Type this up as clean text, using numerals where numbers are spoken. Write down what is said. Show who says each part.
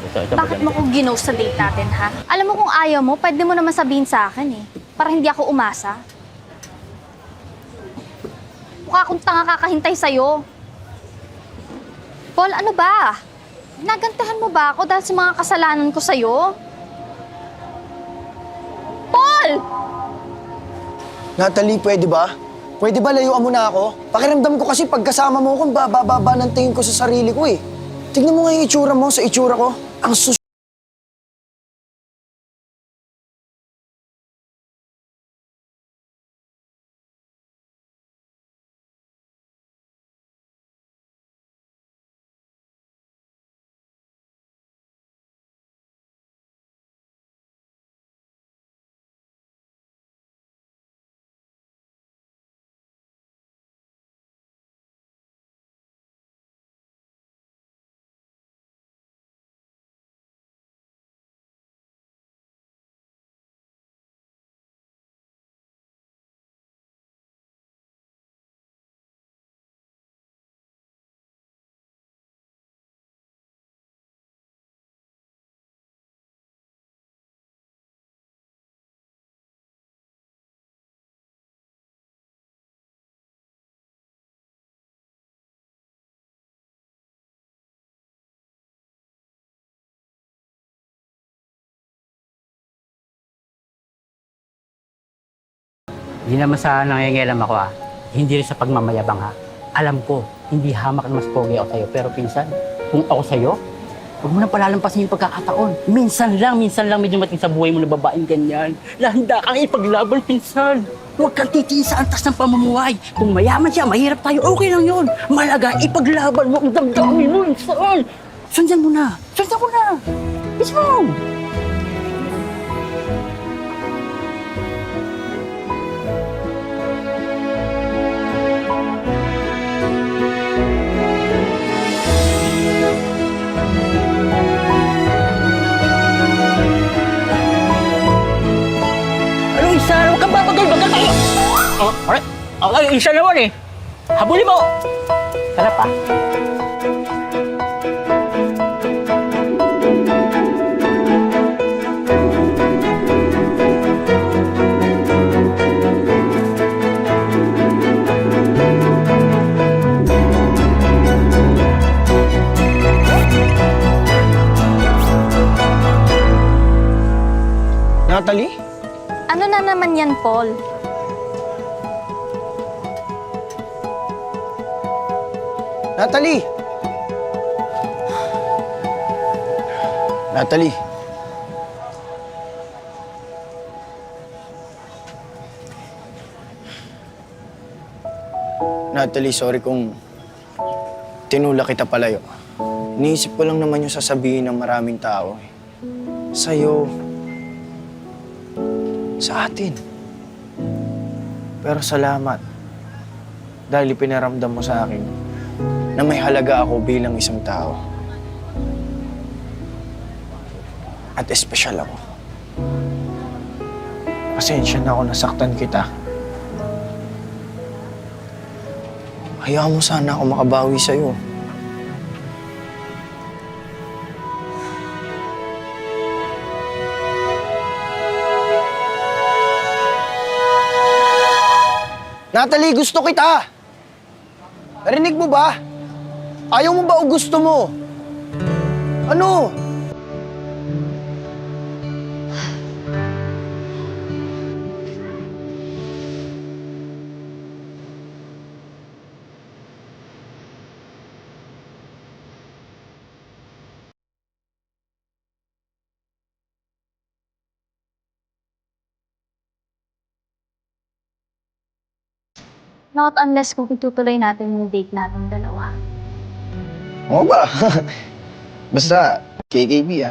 Speaker 1: Ito
Speaker 2: Bakit mo ko ginost sa date natin, ha? Alam mo kung ayaw mo, pwede mo naman sabihin sa akin, eh. Para hindi ako umasa. Mukha akong tanga kakahintay sa'yo. Paul, ano ba? Nagantahan mo ba ako dahil sa mga kasalanan ko sa'yo? Paul!
Speaker 3: Natalie, pwede ba? Pwede ba layuan mo na ako? Pakiramdam ko kasi pagkasama mo ko, bababa ng tingin ko sa sarili ko eh. Tignan mo nga yung itsura mo sa itsura ko. Ang
Speaker 1: Hindi naman sa nangingialam ako Hindi rin sa pagmamayabang Alam ko, hindi hamak na mas pogi ako sa'yo. Pero pinsan, kung ako sa'yo, huwag mo nang palalampasin yung pagkakataon. Minsan lang may dumating sa buhay mo na babaeng ganyan. Handa kang ipaglaban, pinsan. Huwag kang titiin sa antas ng pamumuhay. Kung mayaman siya, mahirap tayo, okay lang yun. Malaga, ipaglaban mo ang damdamin mo, pinsan. Sundan mo na. Mismo. Isa, huwag kang babagal tayo! Isa naman eh! Habulin mo! Tara pa.
Speaker 3: Natalie?
Speaker 2: Ano na naman yan, Paul?
Speaker 3: Natalie! Natalie. Natalie, sorry kung tinulak kita palayo. Iniisip ko lang naman yung sasabihin ng maraming tao. Sa'yo. Sa atin. Pero salamat. Dahil ipinaramdam mo sa akin na may halaga ako bilang isang tao. At espesyal ako. Pasensya na ako nasaktan kita. Hayaan mo sana ako makabawi sa'yo. Natalie, gusto kita! Narinig mo ba? Ayaw mo ba o gusto mo? Ano?
Speaker 2: Not unless kung itutuloy natin yung date natin dalawa.
Speaker 3: Oo ba? Basta, KKB